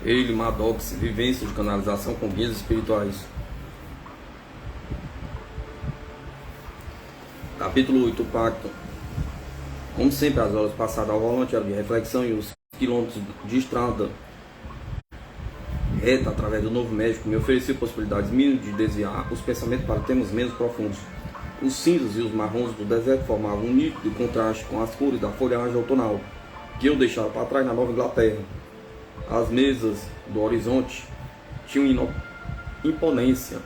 Ele, Maddox, vivência de canalização com guias espirituais. Capítulo 8, o pacto. Como sempre, as horas passadas ao volante eram de reflexão e os quilômetros de estrada reta através do Novo México me ofereciam possibilidades mínimas de desviar os pensamentos para temas menos profundos. Os cinzas e os marrons do deserto formavam um nítido contraste com as cores da folhagem outonal que eu deixara para trás na Nova Inglaterra. As mesas do horizonte tinham imponência.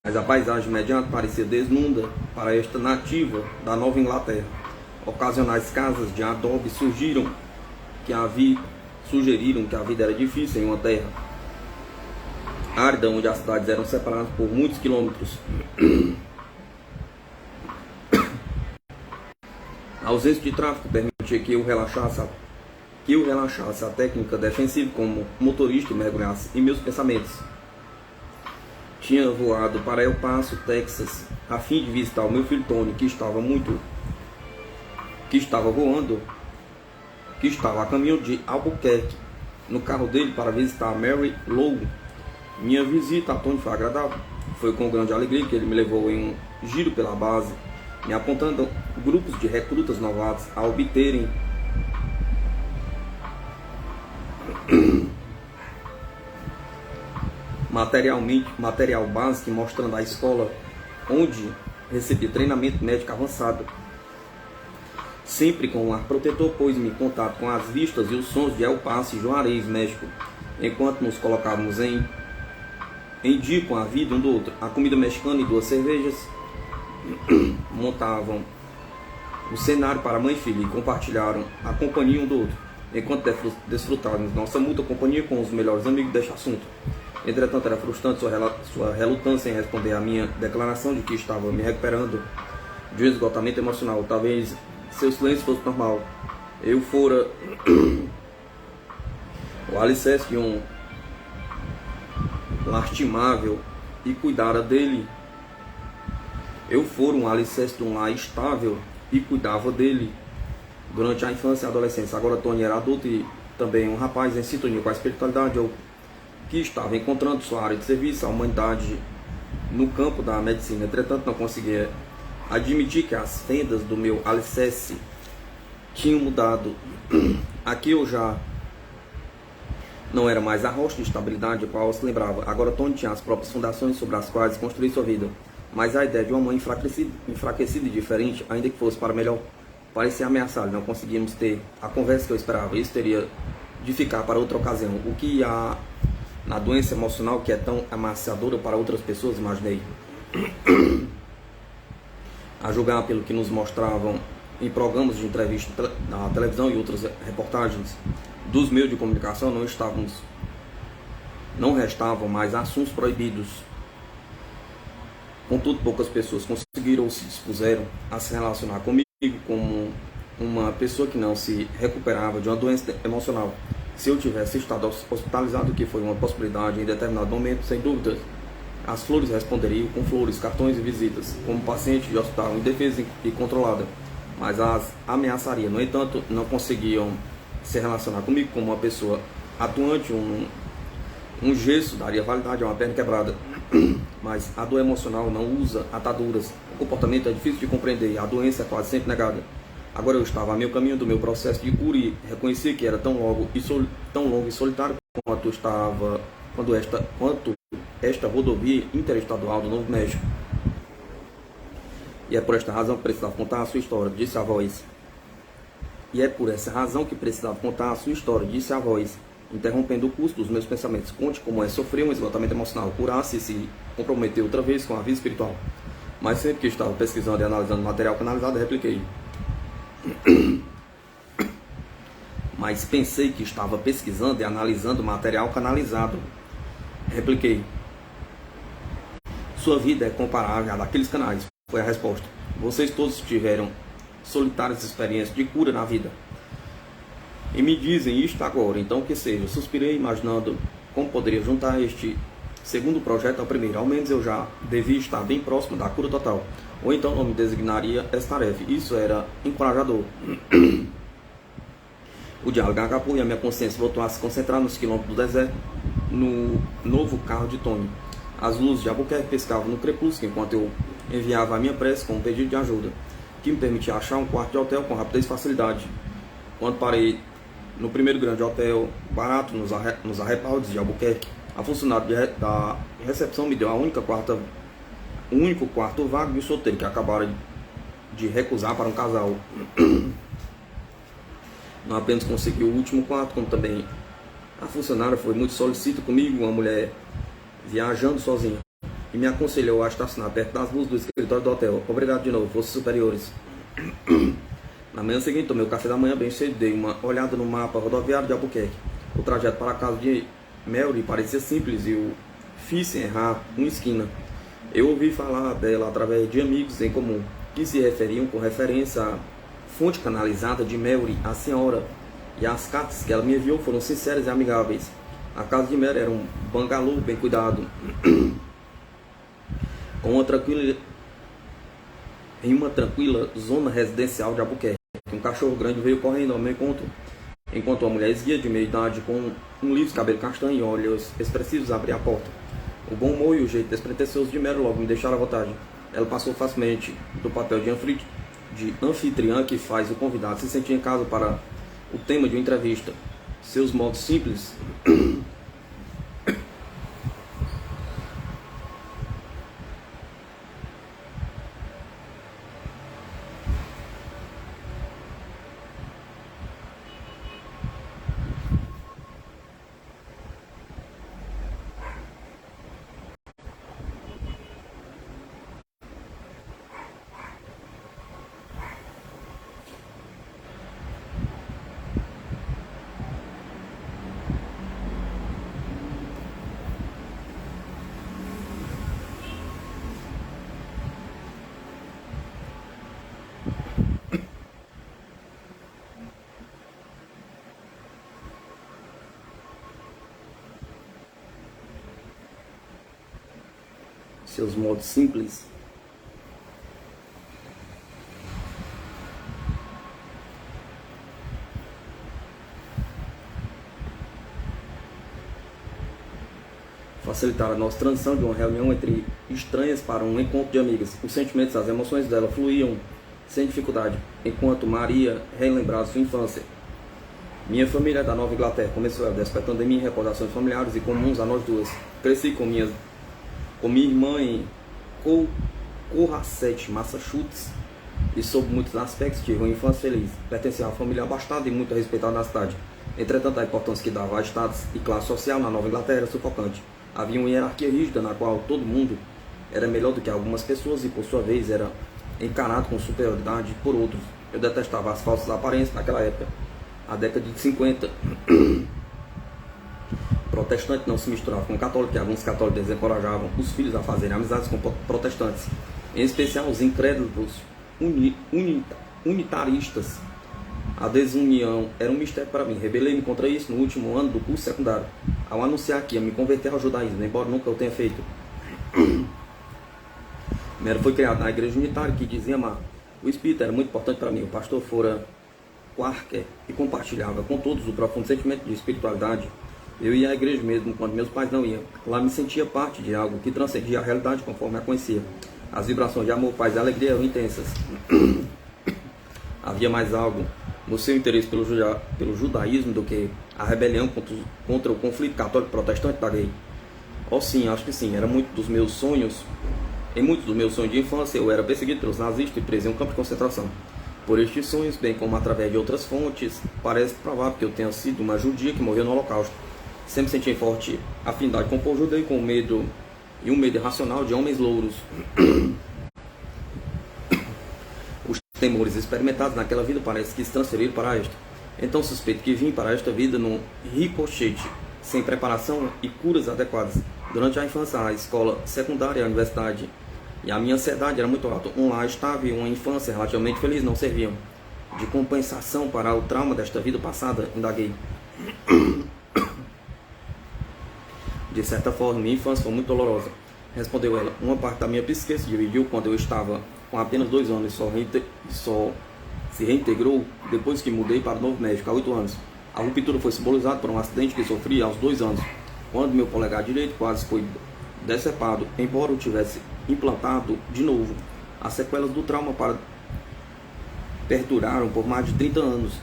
Mas a paisagem mediante parecia desnunda para esta nativa da Nova Inglaterra. Ocasionais casas de adobe sugeriram que a vida era difícil em uma terra árida, onde as cidades eram separadas por muitos quilômetros. A ausência de tráfego permitia que eu relaxasse a técnica defensiva como motorista e mergulhasse em meus pensamentos. Tinha voado para El Paso, Texas, a fim de visitar o meu filho Tony, que estava a caminho de Albuquerque, no carro dele para visitar Mary Lou. Minha visita a Tony foi agradável. Foi com grande alegria que ele me levou em um giro pela base, me apontando grupos de recrutas novatos a obterem material básico, mostrando a escola onde recebi treinamento médico avançado. Sempre com um ar protetor, pôs-me em contato com as vistas e os sons de El Paso e Juarez, México, enquanto nos colocávamos em dia com a vida um do outro. A comida mexicana e 2 cervejas montavam o cenário para mãe e filha e compartilharam a companhia um do outro, enquanto desfrutávamos nossa mútua companhia com os melhores amigos deste assunto. Entretanto, era frustrante sua relutância em responder à minha declaração de que estava me recuperando de um esgotamento emocional. Talvez seu silêncio fosse normal. Eu fora o alicerce de um lastimável e cuidara dele. Eu fora um alicerce de um lar estável e cuidava dele durante a infância e a adolescência. Agora Tony era adulto e também um rapaz em sintonia com a espiritualidade, eu que estava encontrando sua área de serviço à humanidade no campo da medicina. Entretanto, não conseguia admitir que as fendas do meu alicerce tinham mudado. Aqui eu já não era mais a rocha de estabilidade a qual se lembrava. Agora Tony tinha as próprias fundações sobre as quais construir sua vida. Mas a ideia de uma mãe enfraquecida e diferente, ainda que fosse para melhor, parecia ameaçar. Não conseguíamos ter a conversa que eu esperava. Isso teria de ficar para outra ocasião. O que há na doença emocional que é tão amaciadora para outras pessoas, imaginei. A julgar pelo que nos mostravam em programas de entrevista na televisão e outras reportagens dos meios de comunicação, não restavam mais assuntos proibidos. Contudo, poucas pessoas conseguiram ou se dispuseram a se relacionar comigo como uma pessoa que não se recuperava de uma doença emocional. Se eu tivesse estado hospitalizado, que foi uma possibilidade em determinado momento, sem dúvida, as flores responderiam com flores, cartões e visitas, como paciente de hospital indefesa e controlada, mas as ameaçaria. No entanto, não conseguiam se relacionar comigo como uma pessoa atuante. Um gesso daria validade a uma perna quebrada, mas a dor emocional não usa ataduras. O comportamento é difícil de compreender e a doença é quase sempre negada. Agora eu estava a meio caminho do meu processo de cura e reconheci que era tão longo e solitário quanto esta rodovia interestadual do Novo México. E é por esta razão que precisava contar a sua história, disse a voz. Interrompendo o curso dos meus pensamentos. Conte como é sofrer um esgotamento emocional, curar-se e se comprometer outra vez com a vida espiritual. Mas sempre que estava pesquisando e analisando material canalizado, repliquei. Mas pensei que estava pesquisando e analisando material canalizado. Repliquei. sua vida é comparável à daqueles canais? Foi a resposta. Vocês todos tiveram solitárias experiências de cura na vida. E me dizem isto agora, então que seja. Suspirei imaginando como poderia juntar este segundo projeto ao primeiro. Ao menos eu já devia estar bem próximo da cura total. Ou então não me designaria essa tarefa. Isso era encorajador. O diálogo acabou e a minha consciência voltou a se concentrar nos quilômetros do deserto, no novo carro de Tony. As luzes de Albuquerque pescavam no crepúsculo enquanto eu enviava a minha prece com um pedido de ajuda, que me permitia achar um quarto de hotel com rapidez e facilidade. Quando parei no primeiro grande hotel barato nos arrepaldes de Albuquerque, a funcionária da recepção me deu o único quarto vago e solteiro que acabaram de recusar para um casal. Não apenas consegui o último quarto, como também a funcionária foi muito solicita comigo, uma mulher viajando sozinha, e me aconselhou a estacionar perto das luzes do escritório do hotel. Obrigado de novo, forças superiores. Na manhã seguinte, tomei o café da manhã bem cedo, dei uma olhada no mapa rodoviário de Albuquerque. O trajeto para a casa de Mary parecia simples e o fiz sem errar uma esquina. Eu ouvi falar dela através de amigos em comum, que se referiam com referência à fonte canalizada de Mary, a senhora, e as cartas que ela me enviou foram sinceras e amigáveis. A casa de Mary era um bangalô bem cuidado, em uma tranquila zona residencial de Albuquerque. Um cachorro grande veio correndo ao meu encontro, enquanto uma mulher esguia de meia idade com um liso cabelo castanho e olhos expressivos abria a porta. O bom humor e o jeito despretensioso de Mary logo me deixaram à vontade. Ela passou facilmente do papel de anfitriã que faz o convidado se sentir em casa para o tema de uma entrevista. Seus modos simples seus modos simples facilitaram a nossa transição de uma reunião entre estranhas para um encontro de amigas. Os sentimentos, as emoções dela fluíam sem dificuldade, enquanto Maria relembrava sua infância. Minha família é da Nova Inglaterra, começou ela, despertando em mim recordações familiares e comuns a nós duas. Cresci com minha irmã em Cohasset, Massachusetts, e sob muitos aspectos tive uma infância feliz. Pertencia a uma família abastada e muito respeitada na cidade. Entretanto, a importância que dava a status e classe social na Nova Inglaterra era sufocante. Havia uma hierarquia rígida na qual todo mundo era melhor do que algumas pessoas e, por sua vez, era encarado com superioridade por outros. Eu detestava as falsas aparências naquela época, a década de 50. Protestante não se misturava com católico, e alguns católicos desencorajavam os filhos a fazerem amizades com protestantes, em especial os incrédulos unitaristas. A desunião era um mistério para mim. Rebelei-me contra isso no último ano do curso secundário, ao anunciar que ia me converter ao judaísmo, embora nunca o tenha feito. Mary foi criado na igreja unitária, que dizia amar. O espírito era muito importante para mim. O pastor fora Quaker e compartilhava com todos o profundo sentimento de espiritualidade. Eu ia à igreja mesmo quando meus pais não iam. Lá me sentia parte de algo que transcendia a realidade conforme a conhecia. As vibrações de amor, paz e alegria eram intensas. Havia mais algo no seu interesse pelo judaísmo do que a rebelião contra o conflito católico-protestante da gay. Oh sim, acho que sim. Era muito dos meus sonhos. Em muitos dos meus sonhos de infância, eu era perseguido pelos nazistas e preso em um campo de concentração. Por estes sonhos, bem como através de outras fontes, parece provável que eu tenha sido uma judia que morreu no Holocausto. Sempre senti forte afinidade com o povo judeu, com medo e um medo irracional de homens louros. Os temores experimentados naquela vida parece que se transferiram para esta. Então suspeito que vim para esta vida num ricochete, sem preparação e curas adequadas. Durante a infância, a escola secundária e a universidade, e a minha ansiedade era muito alta. Um lar estável e uma infância relativamente feliz não serviam de compensação para o trauma desta vida passada, indaguei. De certa forma, minha infância foi muito dolorosa, respondeu ela. Uma parte da minha psique se dividiu quando eu estava com apenas 2 anos e só se reintegrou depois que mudei para o Novo México há 8 anos. A ruptura foi simbolizada por um acidente que sofri aos 2 anos, quando meu polegar direito quase foi decepado, embora eu tivesse implantado de novo. As sequelas do trauma perduraram por mais de 30 anos.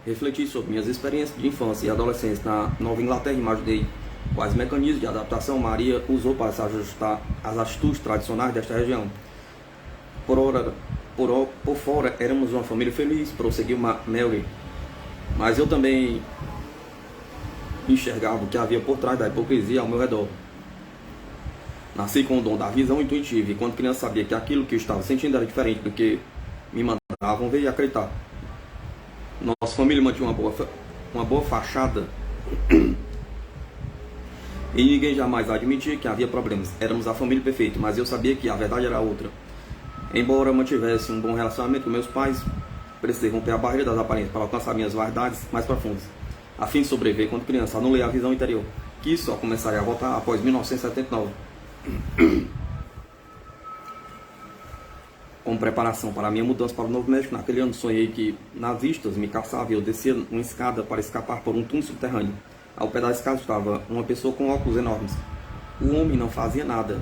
Refleti sobre minhas experiências de infância e adolescência na Nova Inglaterra e imaginei quais mecanismos de adaptação Maria usou para se ajustar às atitudes tradicionais desta região. Por fora, éramos uma família feliz, prosseguiu Mary, mas eu também enxergava o que havia por trás da hipocrisia ao meu redor. Nasci com o dom da visão intuitiva e quando criança sabia que aquilo que eu estava sentindo era diferente do que me mandavam ver e acreditar. Nossa família mantinha uma boa fachada e ninguém jamais admitia que havia problemas. Éramos a família perfeita, mas eu sabia que a verdade era outra. Embora eu mantivesse um bom relacionamento com meus pais, precisei romper a barreira das aparências para alcançar minhas verdades mais profundas. A fim de sobreviver quando criança, anulei a visão interior, que só começaria a voltar após 1979. Como preparação para a minha mudança para o Novo México, naquele ano sonhei que nazistas me caçavam e eu descia uma escada para escapar por um túnel subterrâneo. Ao pé da escada estava uma pessoa com óculos enormes. O homem não fazia nada.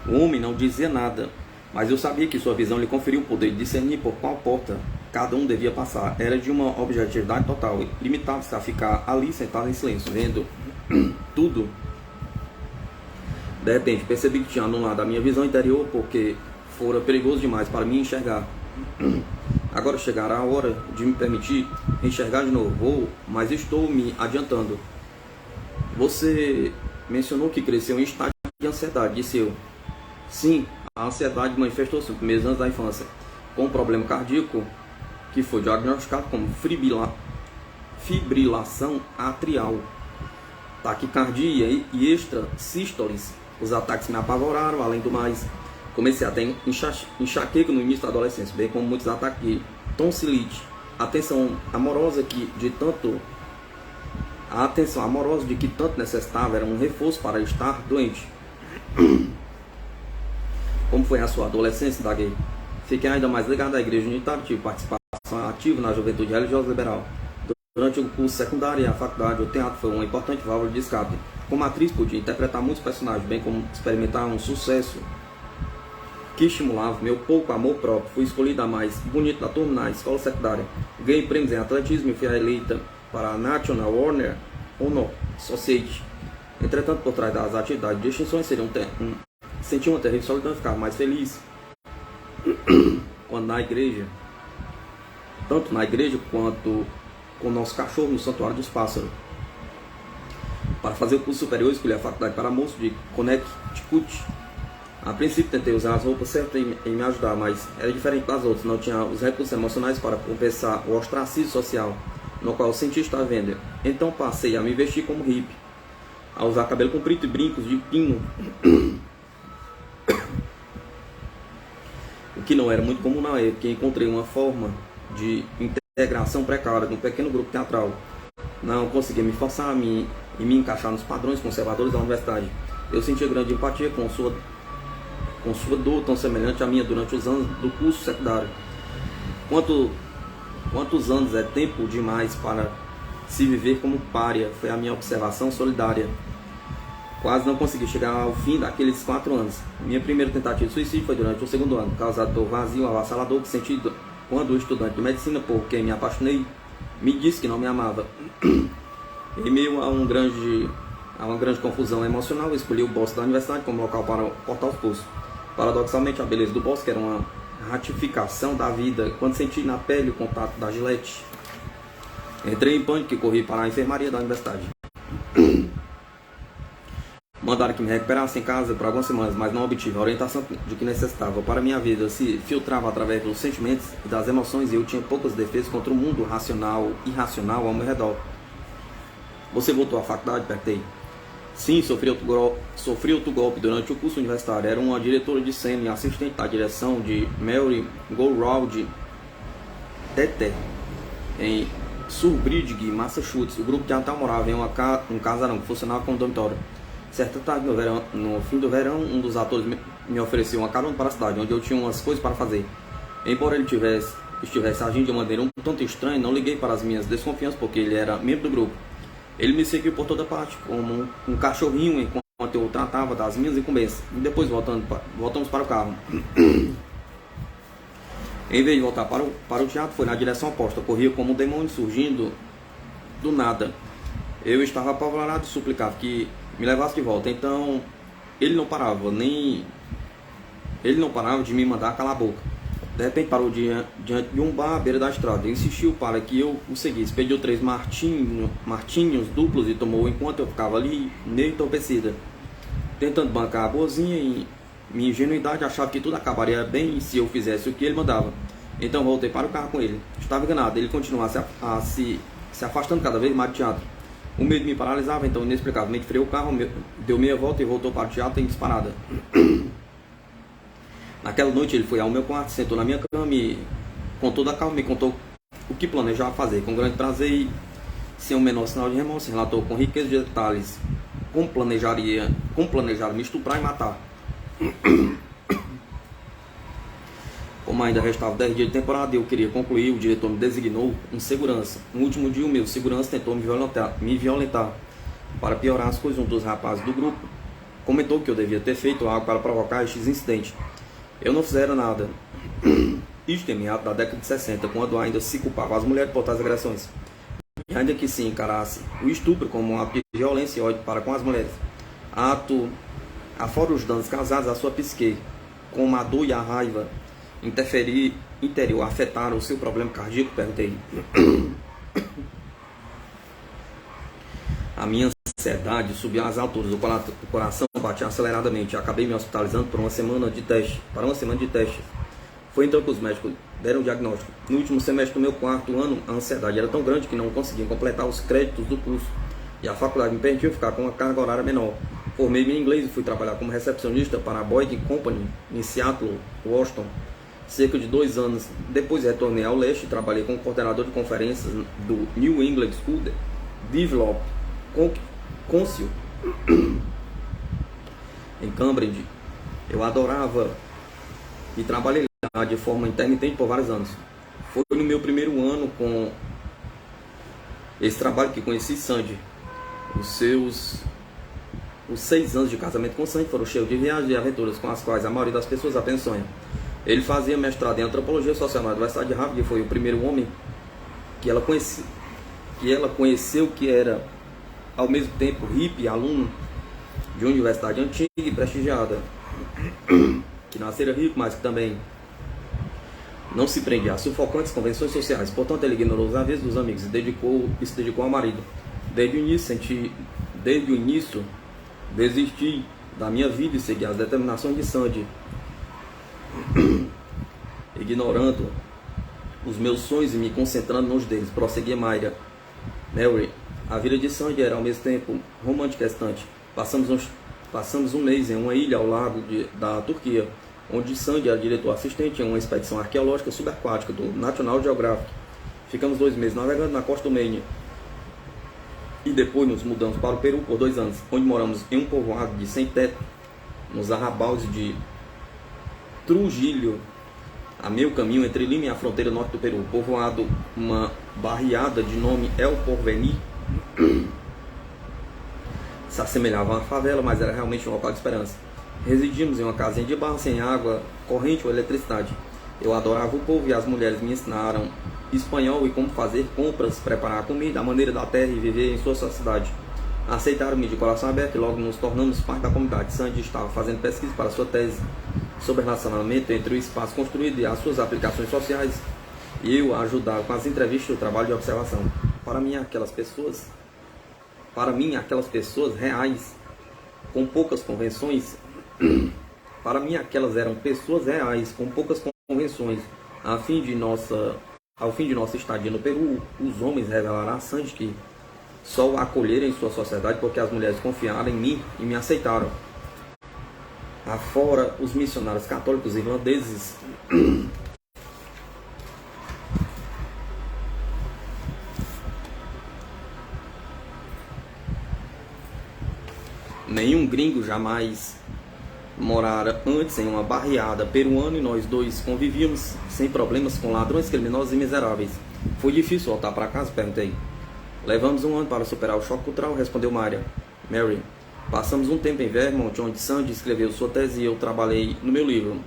O homem não dizia nada, mas eu sabia que sua visão lhe conferiu o poder de discernir por qual porta cada um devia passar. Era de uma objetividade total, limitava-se a ficar ali sentado em silêncio, vendo tudo. De repente, percebi que tinha anulado a minha visão interior porque fora perigoso demais para mim enxergar. Agora chegará a hora de me permitir enxergar de novo, mas estou me adiantando. Você mencionou que cresceu em estado de ansiedade, disse eu. Sim, a ansiedade manifestou-se nos primeiros anos da infância, com um problema cardíaco que foi diagnosticado como fibrilação atrial, taquicardia e extrasístoles. Os ataques me apavoraram, além do mais, comecei a ter enxaqueca no início da adolescência, bem como muitos ataques de tonsilite. A atenção amorosa de que tanto necessitava era um reforço para estar doente. Como foi a sua adolescência, daguei? Fiquei ainda mais ligado à igreja unitária, tive participação ativa na juventude religiosa liberal. Durante o curso secundário e a faculdade, o teatro foi uma importante válvula de escape. Como atriz, podia interpretar muitos personagens, bem como experimentar um sucesso que estimulava meu pouco amor próprio. Fui escolhida a mais bonita da turma na escola secundária. Ganhei prêmios em atletismo e fui eleita para a National Honor Society. Entretanto, por trás das atividades de extinções, senti uma terrível solidão, ficar mais feliz quando tanto na igreja quanto com o nosso cachorro no Santuário dos Pássaros. Para fazer o curso superior, escolhi a faculdade para moço de Connecticut. A princípio, tentei usar as roupas certas em me ajudar, mas era diferente das outras. Não tinha os recursos emocionais para compensar o ostracismo social no qual eu senti estar vendo. Então passei a me vestir como hippie, a usar cabelo comprido e brincos de pino, o que não era muito comum na época. Encontrei uma forma de integração precária de um pequeno grupo teatral. Não conseguia me forçar e me encaixar nos padrões conservadores da universidade. Eu sentia grande empatia com sua dor tão semelhante à minha durante os anos do curso secundário. Quantos anos é tempo demais para se viver como pária? Foi a minha observação solidária. Quase não consegui chegar ao fim daqueles 4 anos. Minha primeira tentativa de suicídio foi durante o 2º ano, causado do vazio avassalador que senti quando o estudante de medicina por quem me apaixonei me disse que não me amava. Em meio a uma grande confusão emocional, eu escolhi o bosque da universidade como local para cortar os pulsos. Paradoxalmente, a beleza do bosque era uma ratificação da vida quando senti na pele o contato da gilete. Entrei em pânico e corri para a enfermaria da universidade. Mandaram que me recuperasse em casa por algumas semanas, mas não obtive a orientação de que necessitava. Para minha vida se filtrava através dos sentimentos e das emoções e eu tinha poucas defesas contra o mundo racional e irracional ao meu redor. Você voltou à faculdade? Perguntei. Sim, sofri outro golpe durante o curso universitário. Era uma diretora de cena e assistente da direção de Mary Goldround Tete, em Surbridge, Massachusetts. O grupo de Natal morava em um casarão que funcionava como dormitório. Certa tarde, no fim do verão, um dos atores me ofereceu uma carona para a cidade, onde eu tinha umas coisas para fazer. Embora ele estivesse agindo de maneira um tanto estranha, não liguei para as minhas desconfianças, porque ele era membro do grupo. Ele me seguiu por toda parte, como um cachorrinho, enquanto eu tratava das minhas incumbências. E depois voltamos para o carro. Em vez de voltar para o teatro, foi na direção oposta. Corria como um demônio surgindo do nada. Eu estava apavorado e suplicava que me levasse de volta. Então, ele não parava de me mandar calar a boca. De repente parou diante de um bar à beira da estrada. Insistiu para que eu o seguisse. Pediu 3 martinhos duplos e tomou enquanto eu ficava ali, meio entorpecida. Tentando bancar a boazinha, e minha ingenuidade achava que tudo acabaria bem se eu fizesse o que ele mandava. Então voltei para o carro com ele. Estava enganado, ele continuava se afastando cada vez mais do teatro. O medo me paralisava, então inexplicavelmente freou o carro, deu meia volta e voltou para o teatro em disparada. Naquela noite ele foi ao meu quarto, sentou na minha cama e, com toda a calma, me contou o que planejava fazer. Com grande prazer e sem o menor sinal de remorso, relatou com riqueza de detalhes como planejaram me estuprar e matar. Como ainda restavam 10 dias de temporada e eu queria concluir, o diretor me designou um segurança. No último dia, o meu segurança tentou me violentar. Para piorar as coisas, um dos rapazes do grupo comentou que eu devia ter feito algo para provocar este incidente. Eu não fizera nada. Isto em meados da década de 60, quando ainda se culpava as mulheres por tais agressões. E ainda que se encarasse o estupro como um ato de violência e ódio para com as mulheres. Afora os danos causados à sua psique, como a dor e a raiva interior afetaram o seu problema cardíaco, perguntei. A minha ansiedade subiu às alturas, o coração batia aceleradamente. Acabei me hospitalizando para uma semana de teste. Foi então que os médicos deram o diagnóstico. No último semestre do meu 4º ano, a ansiedade era tão grande que não conseguia completar os créditos do curso. E a faculdade me permitiu ficar com uma carga horária menor. Formei-me em inglês e fui trabalhar como recepcionista para a Boeing Company, em Seattle, Washington. Cerca de 2 anos depois retornei ao leste e trabalhei como coordenador de conferências do New England School Develop Council em Cambridge. Eu adorava e trabalhei lá de forma intermitente por vários anos. Foi no meu primeiro ano com esse trabalho que conheci Sandy. Os 6 anos de casamento com Sandy foram cheios de viagens e aventuras com as quais a maioria das pessoas apenas sonha. Ele fazia mestrado em antropologia social na Universidade de Harvard e foi o primeiro homem que ela conheceu que era ao mesmo tempo hippie, aluno de uma universidade antiga e prestigiada, que nascera rico, mas que também não se prendia a sufocantes convenções sociais. Portanto, ele ignorou os avisos dos amigos e se dedicou ao marido. Desde o início, desisti da minha vida e segui as determinações de Sandy, ignorando os meus sonhos e me concentrando nos deles. Prosseguia Mayra. Mary, a vida de Sandy era ao mesmo tempo romântica e excitante. Passamos um mês em uma ilha ao lado da Turquia, onde Sandy era diretor assistente em uma expedição arqueológica subaquática do National Geographic. Ficamos 2 meses navegando na costa do Maine e depois nos mudamos para o Peru por 2 anos, onde moramos em um povoado de sem teto, nos arrabaldes de Trujillo, a meio caminho entre Lima e a fronteira norte do Peru. Povoado, uma barriada de nome El Porvenir, se assemelhava a uma favela, mas era realmente um local de esperança. Residíamos em uma casinha de barro sem água, corrente ou eletricidade. Eu adorava o povo e as mulheres me ensinaram espanhol e como fazer compras, preparar comida, a maneira da terra e viver em sua sociedade. Aceitaram-me de coração aberto e logo nos tornamos parte da comunidade. Sandy estava fazendo pesquisa para sua tese sobre relacionamento entre o espaço construído e as suas aplicações sociais, e eu a ajudava com as entrevistas e o trabalho de observação. Para mim, aquelas pessoas reais, com poucas convenções, para mim aquelas eram pessoas reais, com poucas convenções. Ao fim de nossa estadia no Peru, os homens revelaram a Sandy que só o acolheram em sua sociedade porque as mulheres confiaram em mim e me aceitaram. Afora os missionários católicos irlandeses, nenhum gringo jamais morara antes em uma barriada peruana e nós dois convivíamos sem problemas com ladrões, criminosos e miseráveis. Foi difícil voltar para casa? Perguntei. Levamos um ano para superar o choque cultural, respondeu Mary. Passamos um tempo em Vermont, onde Sandy escreveu sua tese e eu trabalhei no meu livro,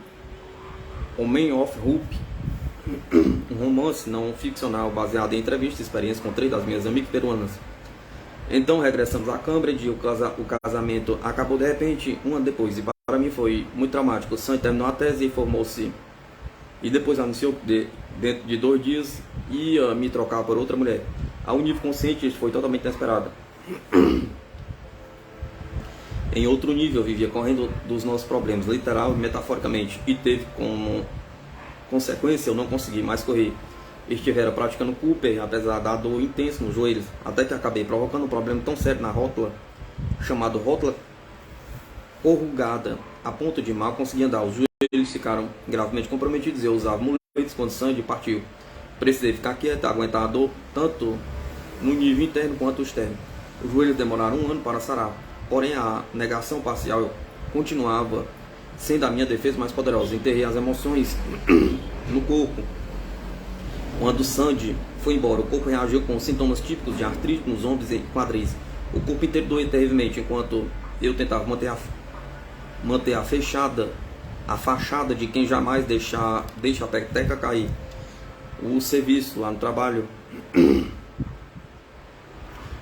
O Man of Hope, um romance não ficcional baseado em entrevistas e experiências com 3 das minhas amigas peruanas. Então regressamos a Cambridge e o casamento acabou de repente um ano depois. E para mim foi muito traumático. Sandy terminou a tese e formou-se. E depois anunciou que dentro de 2 dias ia me trocar por outra mulher. Ao nível consciente isso foi totalmente inesperado. Em outro nível, eu vivia correndo dos nossos problemas, literal e metaforicamente. E teve como consequência eu não consegui mais correr. Estivera praticando Cooper, apesar da dor intensa nos joelhos, até que acabei provocando um problema tão sério na rótula, chamado rótula corrugada, a ponto de mal conseguir andar. Os joelhos ficaram gravemente comprometidos e eu usava muletas quando Sandy partiu. Precisei ficar quieto, aguentar a dor, tanto no nível interno quanto externo. Os joelhos demoraram um ano para sarar, porém a negação parcial continuava sendo a minha defesa mais poderosa. Enterrei as emoções no corpo. Quando Sandy foi embora, o corpo reagiu com sintomas típicos de artrite nos ombros e quadris. O corpo inteiro doía terrivelmente, enquanto eu tentava manter a fachada de quem jamais deixa a peteca cair. O serviço lá no trabalho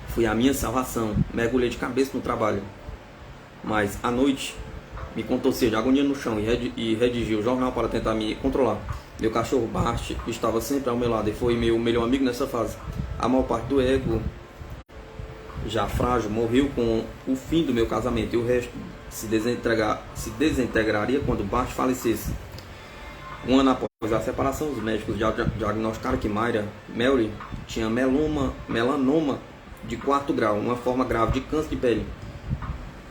foi a minha salvação. Mergulhei de cabeça no trabalho. Mas à noite me contorcia de agonia no chão e redigi o jornal para tentar me controlar. Meu cachorro Bart estava sempre ao meu lado e foi meu melhor amigo nessa fase. A maior parte do ego, já frágil, morreu com o fim do meu casamento e o resto se desintegraria quando Bart falecesse. Um ano após a separação, os médicos diagnosticaram que Mary tinha melanoma de 4º grau, uma forma grave de câncer de pele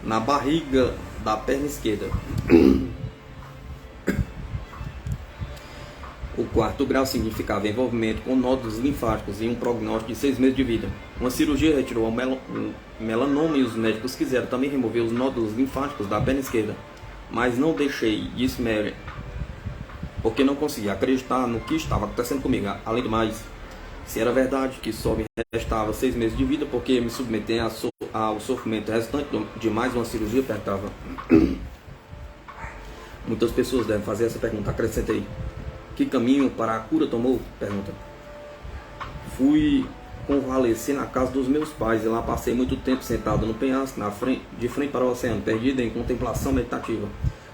na barriga da perna esquerda. O 4º grau significava envolvimento com nódulos linfáticos e um prognóstico de 6 meses de vida. Uma cirurgia retirou o melanoma e os médicos quiseram também remover os nódulos linfáticos da perna esquerda. Mas não deixei, disse Mary, porque não conseguia acreditar no que estava acontecendo comigo. Além do mais, se era verdade que só me restava 6 meses de vida, porque me submeter ao sofrimento resultante de mais uma cirurgia, perguntava. Muitas pessoas devem fazer essa pergunta, acrescentei. Que caminho para a cura tomou? Pergunta. Fui convalescer na casa dos meus pais e lá passei muito tempo sentado no penhasco, de frente para o oceano, perdido em contemplação meditativa.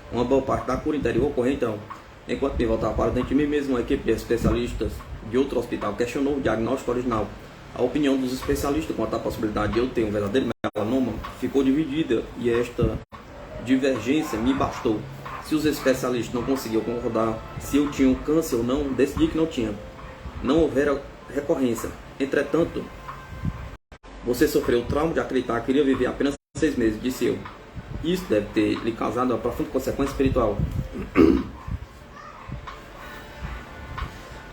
Uma boa parte da cura interior ocorreu então. Enquanto me voltava para dentro de mim mesmo, uma equipe de especialistas de outro hospital questionou o diagnóstico original. A opinião dos especialistas quanto à possibilidade de eu ter um verdadeiro melanoma ficou dividida e esta divergência me bastou. Se os especialistas não conseguiam concordar se eu tinha um câncer ou não, decidi que não tinha. Não houvera recorrência. Entretanto, você sofreu o trauma de acreditar que iria viver apenas 6 meses, disse eu. Isso deve ter lhe causado uma profunda consequência espiritual.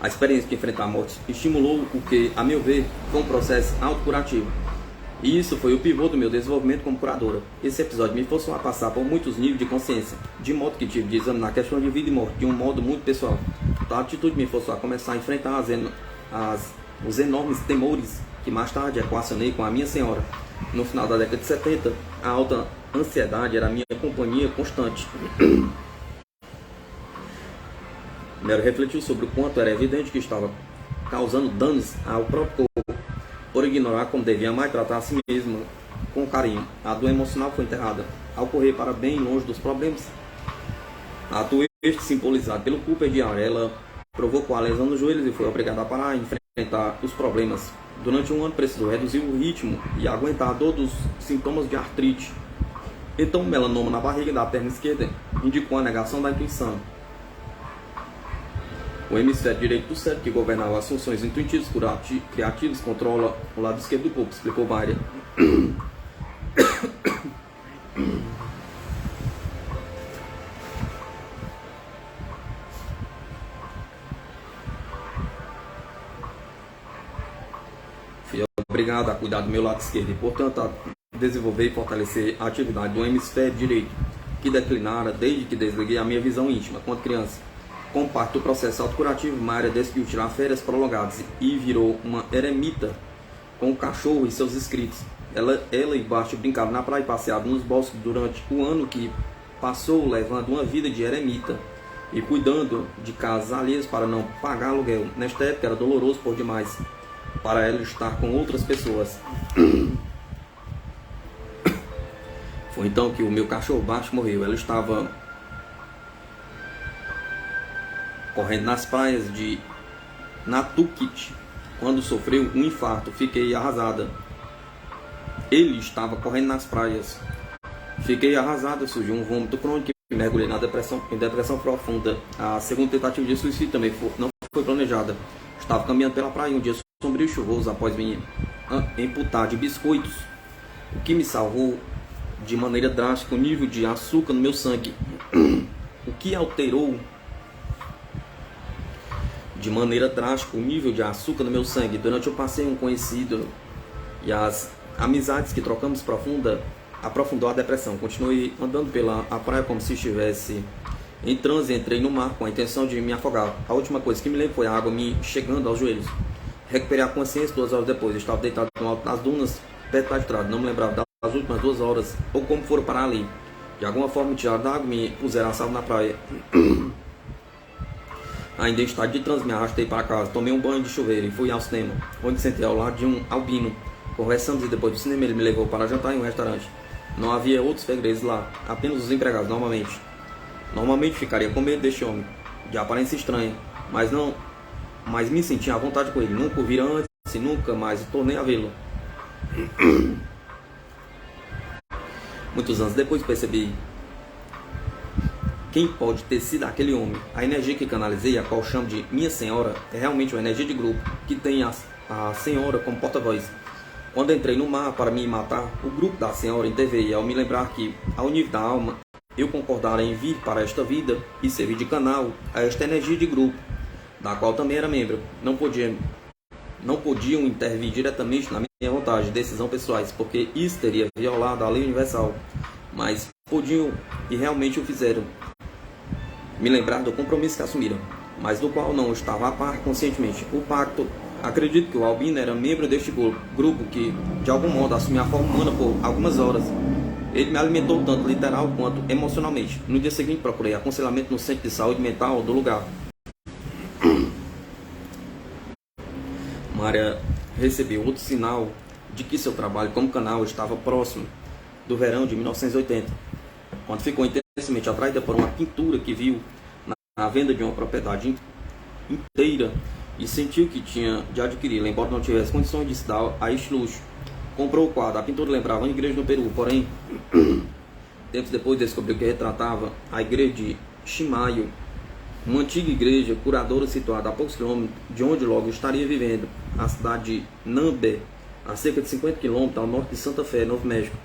A experiência de enfrentar a morte estimulou o que, a meu ver, foi um processo autocurativo. E isso foi o pivô do meu desenvolvimento como curadora. Esse episódio me forçou a passar por muitos níveis de consciência, de modo que tive de examinar a questão de vida e morte de um modo muito pessoal. Tal atitude me forçou a começar a enfrentar os enormes temores que mais tarde equacionei com a minha senhora. No final da década de 70, a alta ansiedade era a minha companhia constante. Mary refletiu sobre o quanto era evidente que estava causando danos ao próprio corpo, por ignorar como devia mais tratar a si mesmo com carinho. A dor emocional foi enterrada. Ao correr para bem longe dos problemas, a dor simbolizada pelo Cooper diário, ela provocou a lesão nos joelhos e foi obrigada a parar e enfrentar os problemas. Durante um ano precisou reduzir o ritmo e aguentar a dor dos sintomas de artrite. Então o melanoma na barriga da perna esquerda indicou a negação da intuição. O hemisfério direito do cérebro, que governava as funções intuitivas, criativas, controla o lado esquerdo do corpo, explicou Mayra. Fui obrigado a cuidar do meu lado esquerdo e, portanto, a desenvolver e fortalecer a atividade do hemisfério direito, que declinara desde que desliguei a minha visão íntima quando criança. Como parte do processo autocurativo, Mayra decidiu tirar férias prolongadas e virou uma eremita com o cachorro e seus escritos. Ela e Bart brincavam na praia e passeavam nos bosques durante o ano que passou levando uma vida de eremita e cuidando de casas alheias para não pagar aluguel. Nesta época era doloroso por demais para ela estar com outras pessoas. Foi então que o meu cachorro Bart morreu. Ela estava correndo nas praias de Nantucket quando sofreu um infarto. Fiquei arrasada. Ele estava correndo nas praias. Fiquei arrasada. Surgiu um vômito crônico e mergulhei em depressão profunda. A segunda tentativa de suicídio também não foi planejada. Estava caminhando pela praia um dia sombrio e chuvoso após me amputar de biscoitos, o que me salvou de maneira drástica o nível de açúcar no meu sangue, o que alterou de maneira drástica o nível de açúcar no meu sangue. Durante o passeio, um conhecido e as amizades que trocamos aprofundou a depressão. Continuei andando pela praia como se estivesse em transe. Entrei no mar com a intenção de me afogar. A última coisa que me lembro foi a água me chegando aos joelhos. Recuperei a consciência 2 horas depois. Eu estava deitado no alto das dunas, perto da estrada. Não me lembrava das últimas 2 horas ou como foram parar ali. De alguma forma me tiraram da água e me puseram a salvo na praia. Ainda em estado de transe, me arrastei para casa. Tomei um banho de chuveiro e fui ao cinema, onde sentei ao lado de um albino. Conversamos e depois do cinema ele me levou para jantar em um restaurante. Não havia outros fregueses lá, apenas os empregados, normalmente. Normalmente ficaria com medo deste homem, de aparência estranha, mas me sentia à vontade com ele. Nunca o vira antes e nunca mais tornei a vê-lo. Muitos anos depois percebi quem pode ter sido aquele homem. A energia que canalizei, a qual chamo de Minha Senhora, é realmente uma energia de grupo, que tem a Senhora como porta-voz. Quando entrei no mar para me matar, o grupo da Senhora interveio ao me lembrar que, ao nível da alma, eu concordara em vir para esta vida e servir de canal a esta energia de grupo, da qual também era membro. Não podiam intervir diretamente na minha vontade de decisão pessoais, porque isso teria violado a lei universal. Mas podiam e realmente o fizeram. Me lembrar do compromisso que assumiram, mas do qual não estava a par conscientemente. O pacto. Acredito que o albino era membro deste grupo que, de algum modo, assumiu a forma humana por algumas horas. Ele me alimentou tanto literal quanto emocionalmente. No dia seguinte procurei aconselhamento no centro de saúde mental do lugar. Maria recebeu outro sinal de que seu trabalho como canal estava próximo do verão de 1980, quando ficou intensamente atraída por uma pintura que viu na venda de uma propriedade inteira e sentiu que tinha de adquiri-la, embora não tivesse condições de se dar a este luxo. Comprou o quadro. A pintura lembrava uma igreja no Peru, porém, tempos depois descobriu que retratava a igreja de Chimayo, uma antiga igreja curadora situada a poucos quilômetros de onde logo estaria vivendo, a cidade de Nambe, a cerca de 50 quilômetros ao norte de Santa Fé, Novo México.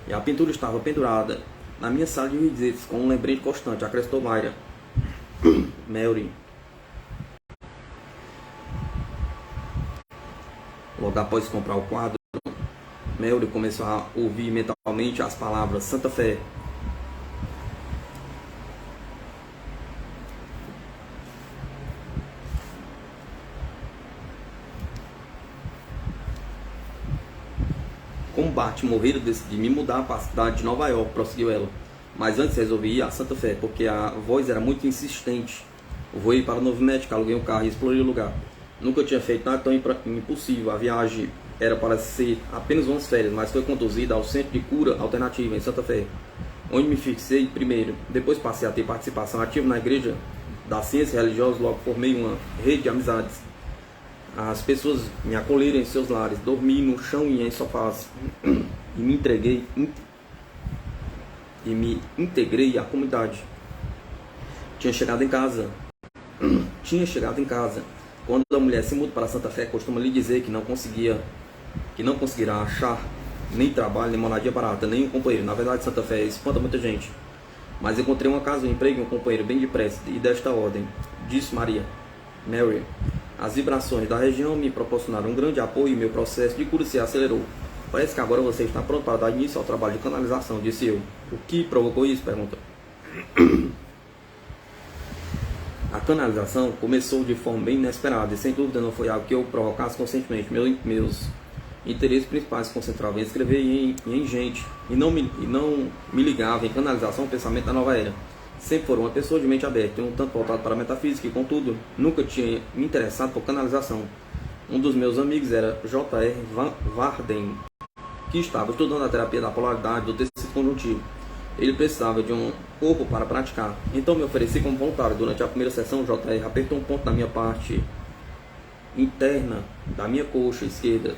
E a pintura estava pendurada na minha sala de visitas com um lembrete constante, acrescentou Mayra. Mary. Logo após comprar o quadro, Mary começou a ouvir mentalmente as palavras Santa Fé. Como Bart morrera, decidi me mudar para a cidade de Nova York, prosseguiu ela. Mas antes resolvi ir a Santa Fé, porque a voz era muito insistente. Eu vou ir para o Novo México, aluguei um carro e explorei o lugar. Nunca tinha feito nada tão impossível. A viagem era para ser apenas umas férias, mas foi conduzida ao Centro de Cura Alternativa, em Santa Fé, onde me fixei primeiro. Depois passei a ter participação ativa na Igreja da Ciência Religiosa, logo formei uma rede de amizades. As pessoas me acolheram em seus lares, dormi no chão e em sofás, e me integrei à comunidade. Tinha chegado em casa tinha chegado em casa. Quando a mulher se muda para Santa Fé, costuma lhe dizer que não conseguirá achar nem trabalho, nem moradia barata, nem um companheiro. Na verdade, Santa Fé espanta muita gente. Mas encontrei uma casa, um emprego e um companheiro bem depressa, e desta ordem, disse Mary. As vibrações da região me proporcionaram um grande apoio e meu processo de cura se acelerou. Parece que agora você está pronto para dar início ao trabalho de canalização, disse eu. O que provocou isso? Pergunta. A canalização começou de forma bem inesperada e sem dúvida não foi algo que eu provocasse conscientemente. Meus interesses principais se concentravam em escrever e em gente, e não me ligava em canalização ao pensamento da nova era. Sempre foram uma pessoa de mente aberta e um tanto voltado para a metafísica e, contudo, nunca tinha me interessado por canalização. Um dos meus amigos era J.R. Varden, que estava estudando a terapia da polaridade do tecido conjuntivo. Ele precisava de um corpo para praticar. Então me ofereci como voluntário. Durante a primeira sessão, J.R. apertou um ponto na minha parte interna da minha coxa esquerda.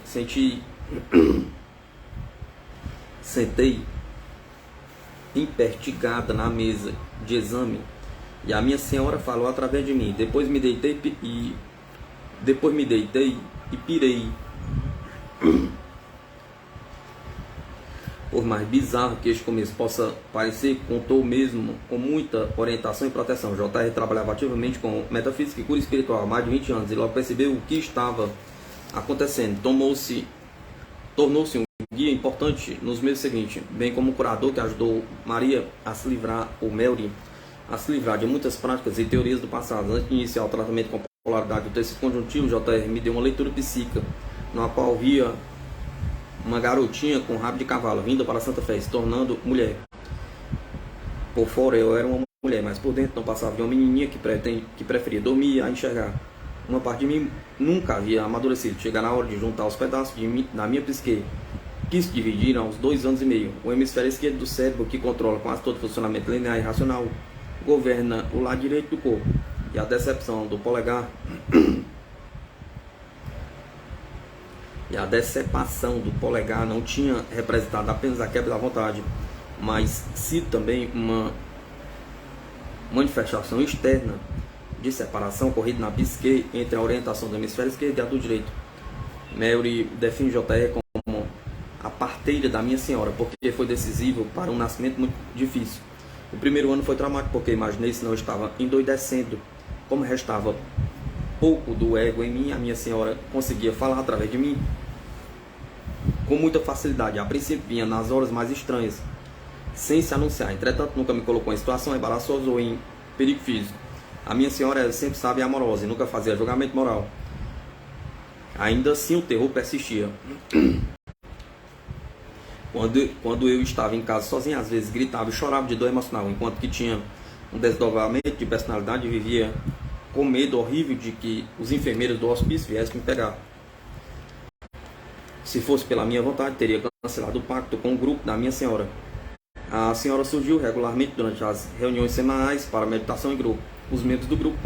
Sentei impertigada na mesa de exame e a minha senhora falou através de mim. Depois me deitei e pirei. Por mais bizarro que este começo possa parecer, contou mesmo com muita orientação e proteção. J.R. trabalhava ativamente com metafísica e cura espiritual há mais de 20 anos e logo percebeu o que estava acontecendo. Tornou-se um guia importante nos meses seguintes, bem como um curador que ajudou Maria a se livrar, ou Mary, a se livrar de muitas práticas e teorias do passado. Antes de iniciar o tratamento com polaridade do tecido conjuntivo, J.R. me deu uma leitura psíquica, na qual via uma garotinha com rabo de cavalo vinda para Santa Fé, se tornando mulher. Por fora eu era uma mulher, mas por dentro não passava de uma menininha que preferia dormir a enxergar. Uma parte de mim nunca havia amadurecido. Chegar na hora de juntar os pedaços da minha psique, que se dividiram aos 2 anos e meio. O hemisfério esquerdo do cérebro, que controla quase todo o funcionamento linear e racional, governa o lado direito do corpo. E a decepção do polegar decepação do polegar não tinha representado apenas a quebra da vontade, mas sido também uma manifestação externa de separação ocorrida na psique entre a orientação do hemisfério esquerdo e a do direito. Mary define J.R. como a parteira da minha senhora, porque foi decisivo para um nascimento muito difícil. O primeiro ano foi traumático, porque imaginei se não estava endoidecendo. Como restava pouco do ego em mim, a minha senhora conseguia falar através de mim com muita facilidade. A princípio vinha nas horas mais estranhas, sem se anunciar. Entretanto, nunca me colocou em situação embaraçosa ou em perigo físico. A minha senhora era sempre sábia e amorosa e nunca fazia julgamento moral. Ainda assim, o terror persistia. Quando eu estava em casa sozinho, às vezes gritava e chorava de dor emocional, enquanto que tinha um desdobramento de personalidade e vivia com medo horrível de que os enfermeiros do hospício viessem me pegar. Se fosse pela minha vontade, teria cancelado o pacto com o grupo da minha senhora. A senhora surgiu regularmente durante as reuniões semanais para meditação em grupo. Os membros do grupo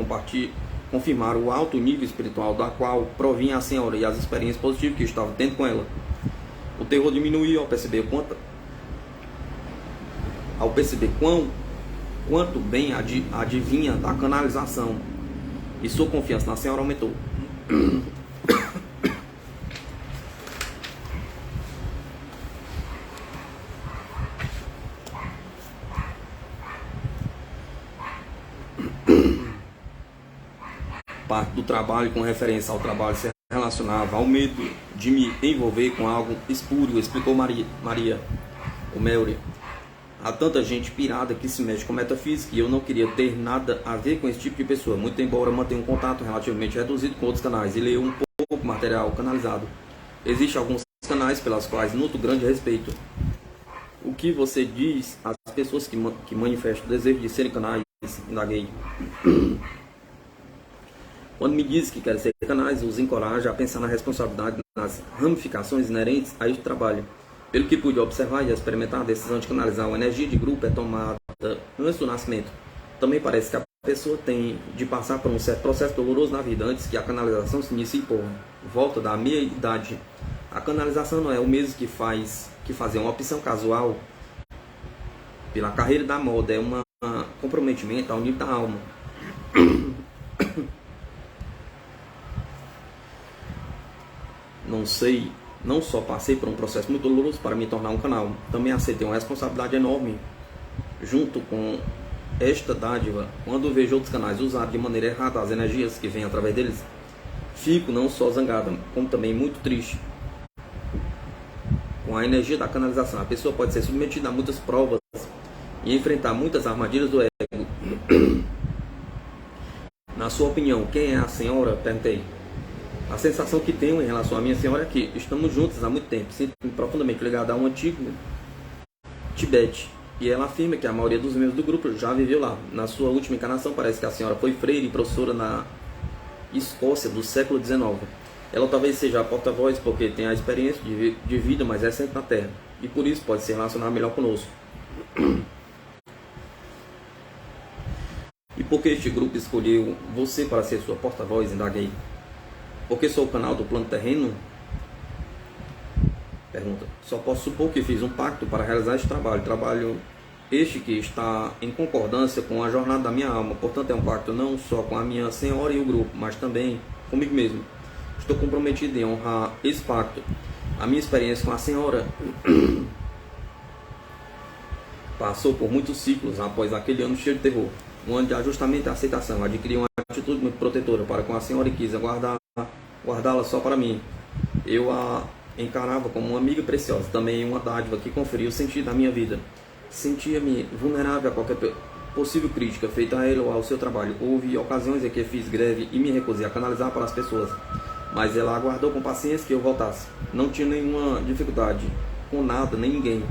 confirmaram o alto nível espiritual da qual provinha a senhora e as experiências positivas que estava tendo com ela. O terror diminuiu ao perceber quanto bem adivinha da canalização, e sua confiança na senhora aumentou. Parte do trabalho com referência ao trabalho se relacionava ao medo de me envolver com algo espúrio, explicou Maria, o Mary. Há tanta gente pirada que se mexe com metafísica e eu não queria ter nada a ver com esse tipo de pessoa, muito embora mantenha um contato relativamente reduzido com outros canais e leia um pouco material canalizado. Existem alguns canais pelas quais nutro grande respeito. O que você diz às pessoas que manifestam o desejo de serem canais? Indaguei. Quando me diz que quer ser canais, os encoraja a pensar na responsabilidade nas ramificações inerentes a este trabalho. Pelo que pude observar e experimentar, a decisão de canalizar uma energia de grupo é tomada antes do nascimento. Também parece que a pessoa tem de passar por um certo processo doloroso na vida antes que a canalização se inicie por volta da meia-idade. A canalização não é o mesmo que fazer uma opção casual pela carreira da moda, é um comprometimento ao nível da alma. não sei, não só passei por um processo muito doloroso para me tornar um canal, também aceitei uma responsabilidade enorme junto com esta dádiva. Quando vejo outros canais usar de maneira errada as energias que vêm através deles, fico não só zangada, como também muito triste com a energia da canalização. A pessoa pode ser submetida a muitas provas e enfrentar muitas armadilhas do ego. Na sua opinião, quem é a senhora? Perguntei. A sensação que tenho em relação à minha senhora é que estamos juntos há muito tempo. Sinto-me profundamente ligado a um antigo Tibete. E ela afirma que a maioria dos membros do grupo já viveu lá. Na sua última encarnação, parece que a senhora foi freira e professora na Escócia do século XIX. Ela talvez seja a porta-voz porque tem a experiência de vida mais recente na Terra. E por isso pode se relacionar melhor conosco. E por que este grupo escolheu você para ser sua porta-voz? Indaguei. Porque sou o canal do plano terreno? Pergunta. Só posso supor que fiz um pacto para realizar este trabalho. Trabalho este que está em concordância com a jornada da minha alma. Portanto, é um pacto não só com a minha senhora e o grupo, mas também comigo mesmo. Estou comprometido em honrar esse pacto. A minha experiência com a senhora passou por muitos ciclos após aquele ano cheio de terror. Um ano de ajustamento e aceitação. Adquiri uma atitude muito protetora para com a senhora e quis guardá-la só para mim. Eu a encarava como uma amiga preciosa, também uma dádiva que conferiu o sentido da minha vida. Sentia-me vulnerável a qualquer possível crítica feita a ele ou ao seu trabalho. Houve ocasiões em que fiz greve e me recusei a canalizar para as pessoas, mas ela aguardou com paciência que eu voltasse. Não tinha nenhuma dificuldade com nada, nem ninguém.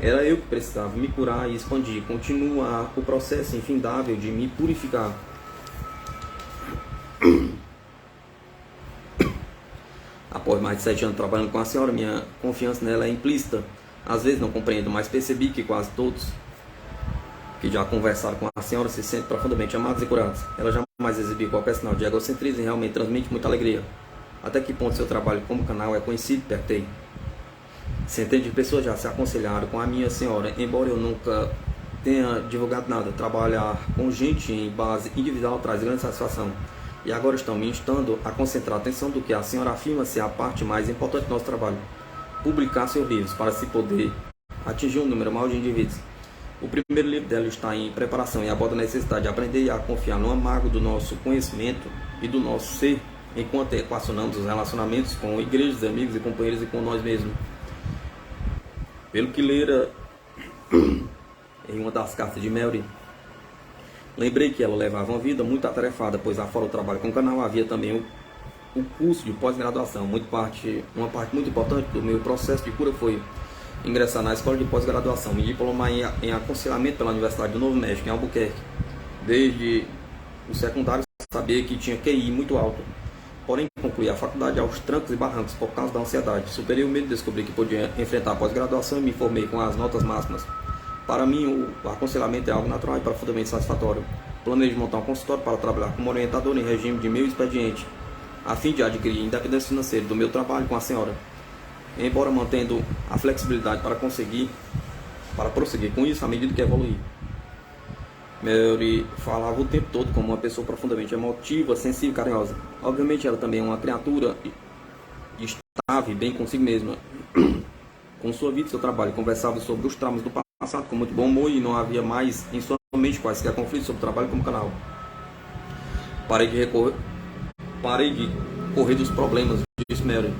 Era eu que precisava me curar e expandir. Continua o processo infindável de me purificar. Após mais de 7 anos trabalhando com a senhora, minha confiança nela é implícita. Às vezes não compreendo, mas percebi que quase todos que já conversaram com a senhora se sentem profundamente amados e curados. Ela jamais exibiu qualquer sinal de egocentrismo e realmente transmite muita alegria. Até que ponto seu trabalho como canal é conhecido? Perguntei. Centenas de pessoas já se aconselharam com a minha senhora, embora eu nunca tenha divulgado nada. Trabalhar com gente em base individual traz grande satisfação. E agora estão me instando a concentrar a atenção do que a senhora afirma ser a parte mais importante do nosso trabalho. Publicar seus livros para se poder atingir um número maior de indivíduos. O primeiro livro dela está em preparação e aborda a necessidade de aprender a confiar no amargo do nosso conhecimento e do nosso ser, enquanto equacionamos os relacionamentos com igrejas, amigos e companheiros e com nós mesmos. Pelo que lera em uma das cartas de Mary, lembrei que ela levava uma vida muito atarefada, pois afora o trabalho com o canal havia também o curso de pós-graduação. Uma parte muito importante do meu processo de cura foi ingressar na escola de pós-graduação, me diplomar em aconselhamento pela Universidade do Novo México, em Albuquerque. Desde o secundário sabia que tinha QI muito alto, porém concluí a faculdade aos trancos e barrancos por causa da ansiedade. Superei o medo, descobri que podia enfrentar a pós-graduação e me formei com as notas máximas. Para mim, o aconselhamento é algo natural e profundamente satisfatório. Planejo montar um consultório para trabalhar como orientador em regime de meio expediente, a fim de adquirir independência financeira do meu trabalho com a senhora, embora mantendo a flexibilidade para prosseguir com isso à medida que evoluir. Mary falava o tempo todo como uma pessoa profundamente emotiva, sensível e carinhosa. Obviamente ela também é uma criatura estável e bem consigo mesma. Com sua vida e seu trabalho, conversava sobre os traumas do passado com muito bom humor e não havia mais em sua mente quaisquer conflitos sobre o trabalho como canal. Parei de correr dos problemas, disse Mary.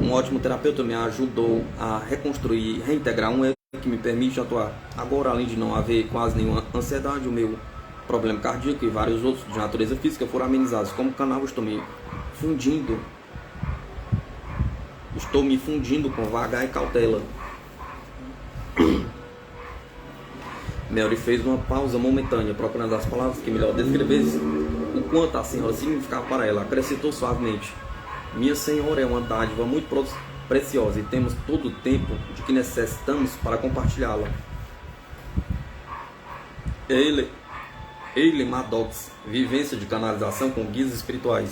Um ótimo terapeuta me ajudou a reconstruir e reintegrar um ego que me permite atuar. Agora, além de não haver quase nenhuma ansiedade, o meu problema cardíaco e vários outros de natureza física foram amenizados. Como canal, estou me fundindo com vagar e cautela. Mary fez uma pausa momentânea, procurando as palavras que melhor descrevessem o quanto a senhora significava para ela. Acrescentou suavemente: minha senhora é uma dádiva muito preciosa e temos todo o tempo de que necessitamos para compartilhá-la. Eile Maddox, vivência de canalização com guias espirituais.